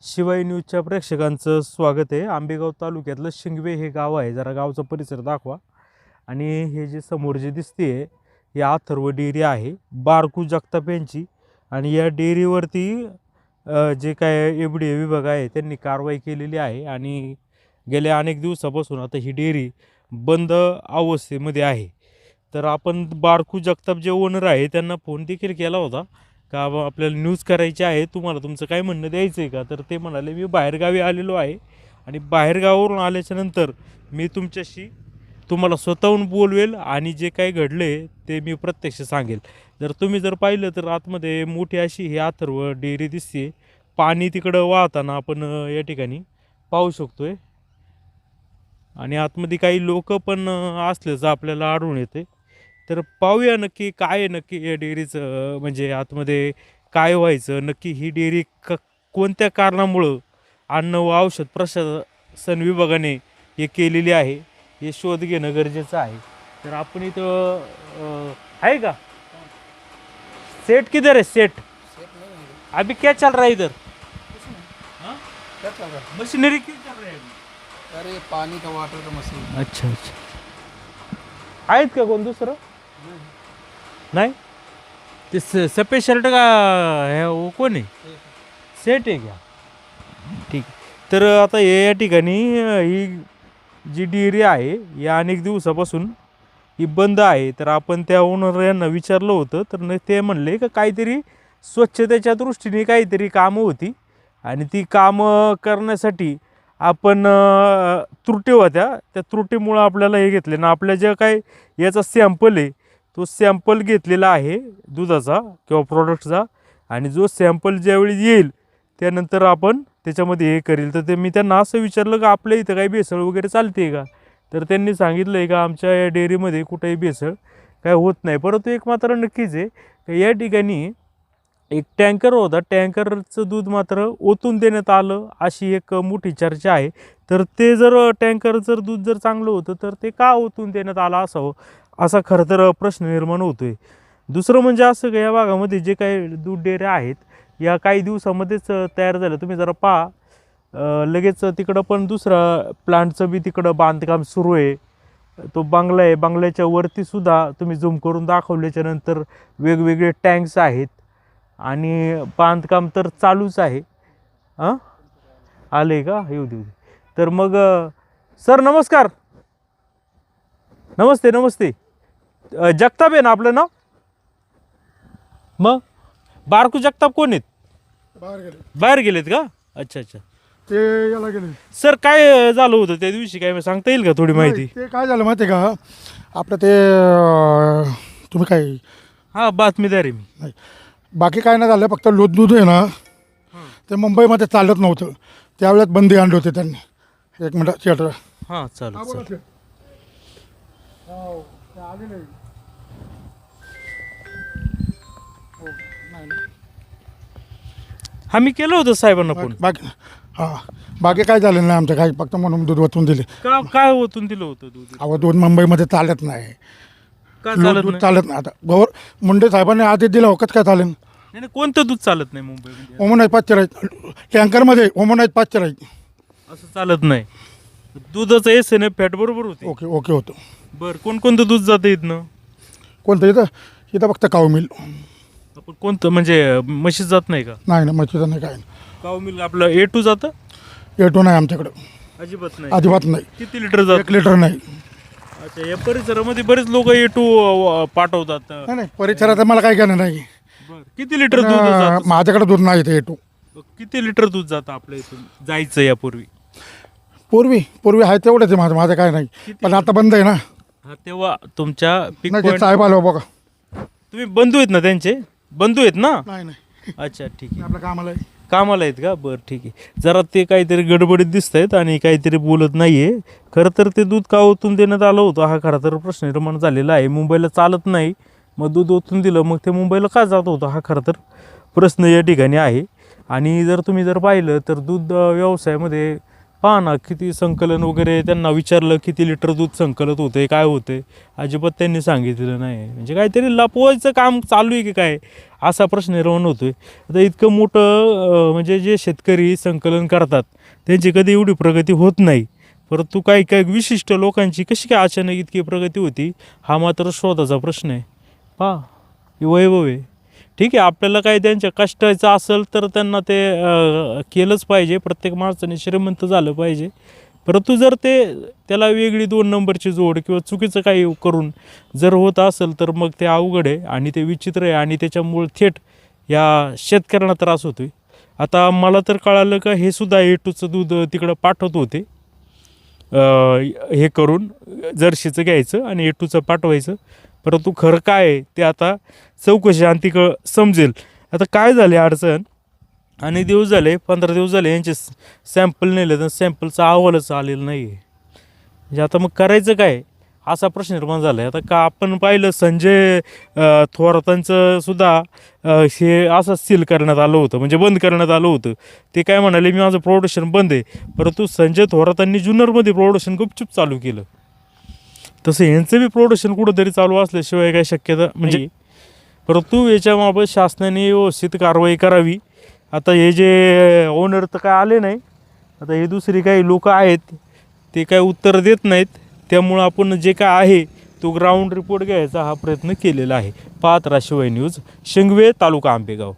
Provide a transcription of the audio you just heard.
शिवाई न्यूजच्या प्रेक्षकांचं स्वागत आहे. आंबेगाव तालुक्यातलं शिंगवे हे गाव आहे. जरा गावचा परिसर दाखवा. आणि हे जे समोर जे दिसते हे अथर्व डेअरी आहे, बारकू जगताप यांची. आणि या डेअरीवरती जे काय एफडीए विभाग आहे त्यांनी कारवाई केलेली आहे. आणि गेल्या अनेक दिवसापासून आता ही डेअरी बंद अवस्थेमध्ये आहे. तर आपण बारकू जगताप जे ओनर आहे त्यांना फोन देखील केला होता का आपल्याला न्यूज करायची आहे, तुम्हाला तुमचं काय म्हणणं द्यायचं आहे का. तर ते म्हणाले मी बाहेरगावी आलेलो आहे आणि बाहेरगावावरून आल्याच्यानंतर मी तुम्हाला स्वतःहून बोलवेल आणि जे काही घडले ते मी प्रत्यक्ष सांगेल. जर तुम्ही पाहिलं तर आतमध्ये मोठी अशी ही अथर्व डेअरी दिसते. पाणी तिकडं वाहताना आपण या ठिकाणी पाहू शकतोय. आणि आतमध्ये काही लोक पण असल्याचं आपल्याला आढळून येते. तर पाहूया नक्की काय आहे नक्की या डेअरीचं, म्हणजे आतमध्ये काय व्हायचं नक्की. ही डेअरी कोणत्या कारणामुळं अन्न व औषध प्रशासन विभागाने हे केलेली आहे हे शोध घेणं गरजेचं आहे. तर आपण इथं आहे का सेट किधर है सेट अभी क्या चल रहा है इधर क्या चल रहा है? मशीनरी क्यों चल रही है अभी? अरे पानी का वाटर का मशीन। अच्छा अच्छा आहेत का कोण दुसरं नाही. ते सफेद शर्ट का है वो कोण आहे सेट आहे क्या. ठीक. तर आता हे या ठिकाणी ही जी डेअरी आहे या अनेक दिवसापासून ही बंद आहे. तर आपण त्या ओनर यांना विचारलं होतं तर ते म्हणले का काहीतरी स्वच्छतेच्या दृष्टीने काहीतरी कामं होती आणि ती कामं करण्यासाठी आपण त्रुटी होत्या, त्या त्रुटीमुळं आपल्याला हे घेतले ना. आपल्या ज्या काय याचा सॅम्पल आहे तो सॅम्पल घेतलेला आहे दुधाचा किंवा प्रॉडक्टचा. आणि जो सॅम्पल ज्यावेळी येईल त्यानंतर आपण त्याच्यामध्ये हे करेल. तर ते मी त्यांना असं विचारलं का आपल्या इथं काही भेसळ वगैरे चालते का. तर त्यांनी सांगितलं आहे का आमच्या या डेअरीमध्ये कुठेही भेसळ काय होत नाही. परंतु एक मात्र नक्कीच आहे की या ठिकाणी एक टँकर होता, टँकरचं दूध मात्र ओतून देण्यात आलं अशी एक मोठी चर्चा आहे. तर ते टँकर दूध चांगलं होतं तर ते का ओतून देण्यात आलं असावं असा खरं तर प्रश्न निर्माण होतोय. दुसरं म्हणजे असं का या भागामध्ये जे काही दूध डेअऱ्या आहेत या काही दिवसामध्येच तयार झालं. तुम्ही पहा लगेच तिकडं पण दुसरा प्लांटचं बी तिकडं बांधकाम सुरू आहे. तो बंगला आहे, बंगल्याच्या वरतीसुद्धा तुम्ही झूम करून दाखवल्याच्या नंतर वेगवेगळे टँक्स आहेत आणि बांधकाम तर चालूच आहे. आले का येऊ देऊ. तर मग सर नमस्कार. नमस्ते नमस्ते. जगताप आहे ना आपलं नाव. मग बारकू जगताप कोण आहेत. बाहेर गेलेत का. अच्छा अच्छा. ते याला गेले. सर काय झालं होतं त्या दिवशी काय सांगता येईल का थोडी माहिती. ते काय झालं माहिती आहे का आपलं ते तुम्ही काय हां बातमीदार आहे मी. नाही बाकी काय नाही झालं, फक्त दूध आहे ना ते मुंबईमध्ये चालत नव्हतं त्यावेळेस बंदी आणली होती त्यांनी. एक मिनटं थिएटर. हां चालेल चालेल. हा मी केलं होतं साहेबांना फोन. बाकी हां बाकी काय झालं नाही आमचं काही, फक्त म्हणून दूध ओतून दिले. काय ओतून दिलं होतं दूध. अहो दूध मुंबईमध्ये चालत नाही, का चालत दूध नाही. चालत नाही. आता मुंडे साहेबांनी आधी दिलं वखत काय चालेल. नाही कोणतं दूध चालत नाही मुंबईमध्ये. ओमोनाईट पाचशे राहील टँकरमध्ये, ओमोनाईट पाचशे राहील असं चालत नाही. दुधाचं एस एन फॅट बरोबर होते. ओके ओके होतं. बरं कोणकोणतं दूध जातं इथनं. कोणतं इथं इथं फक्त काऊ मिल. आपण कोणतं म्हणजे म्हशीच जात नाही का. नाही ना मच्छीचं नाही काय नाही. काऊ मिल्क आपलं A2 जातं. एटो नाही आमच्याकडं अजिबात नाही. अजिबात नाही. किती लिटर जात. 1 लिटर नाही. अच्छा या परिसरामध्ये बरेच लोक A2 पाठवतात. नाही नाही परिसरात मला काही घेणं नाही. बरं किती लिटर दूध जातं. माझ्याकडे दूध नाही इथे एटो. किती लिटर दूध जातं आपल्या इथून जायचं यापूर्वी. पूर्वी आहे तेवढंच आहे माझं काय नाही. पण आता बंद आहे ना. हा तेव्हा तुमच्या पिक नाही ते पॉईंट साहेब आलो बघा. तुम्ही बंधू आहेत ना त्यांचे बंधू आहेत ना. नाही नाही अच्छा ठीक आहे. आपलं कामाला आहे. कामाला आहेत का. बरं ठीक आहे. जरा ते काहीतरी गडबडीत दिसत आहेत आणि काहीतरी बोलत नाही आहे. खरं तर ते दूध का ओतून देण्यात आलं होतं हा खरा तर प्रश्न निर्माण झालेला आहे. मुंबईला चालत नाही मग दूध ओतून दिलं मग ते मुंबईला का जात होतं हा खरं तर प्रश्न या ठिकाणी आहे. आणि तुम्ही पाहिलं तर दूध व्यवसायामध्ये पहा ना किती संकलन वगैरे त्यांना विचारलं किती लिटर दूध संकलित होते काय होते, अजिबात त्यांनी सांगितलेलं नाही. म्हणजे काहीतरी लपवायचं काम चालू आहे की काय असा प्रश्न निर्माण होतो आहे. आता इतकं मोठं म्हणजे जे शेतकरी संकलन करतात त्यांची कधी एवढी प्रगती होत नाही, परंतु काही काही विशिष्ट लोकांची कशी काय अचानक इतकी प्रगती होती हा मात्र शोधाचा प्रश्न आहे. पहा हे वैभव आहे. ठीक आहे, आपल्याला काही त्यांच्या कष्टाचं असेल तर त्यांना ते केलंच पाहिजे. प्रत्येक माणसाने श्रीमंत झालं पाहिजे. परंतु जर त्याला वेगळी 2 नंबरची जोड किंवा चुकीचं काही करून जर होत असेल तर मग ते अवघड आहे आणि ते विचित्र आहे आणि त्याच्यामुळे थेट या शेतकऱ्यांना त्रास होतो आहे. आता मला तर कळालं का हे सुद्धा A2चं दूध तिकडं पाठवत होते, हे करून जर्शीचं घ्यायचं आणि A2चं पाठवायचं. परंतु खरं काय आहे ते आता चौकशी अंतिक समजेल. आता काय झाले अडचण, आणि दिवस झाले 15 दिवस झाले यांचे सॅम्पल नेले तर सॅम्पलचा अहवालच आलेला नाही आहे. म्हणजे आता मग करायचं काय असा प्रश्न निर्माण झाला आहे. आता का आपण पाहिलं संजय थोरातांचं सुद्धा हे असं सील करण्यात आलं होतं, म्हणजे बंद करण्यात आलं होतं. ते काय म्हणाले मी माझं प्रोडक्शन बंद आहे, परंतु संजय थोरातांनी जुन्नरमध्ये प्रोडक्शन गुपचूप चालू केलं. तसं यांचं बी प्रोडक्शन कुठंतरी चालू असल्याशिवाय काही शक्यता म्हणजे, परंतु याच्याबाबत शासनाने व्यवस्थित कारवाई करावी. आता हे जे ओनर तर काय आले नाही, आता हे दुसरी काही लोक आहेत ते काय उत्तर देत नाहीत. त्यामुळं आपण जे काय आहे तो ग्राउंड रिपोर्ट घ्यायचा हा प्रयत्न केलेला आहे. पाहत राहा शिवाय न्यूज, शिंगवे, तालुका आंबेगाव.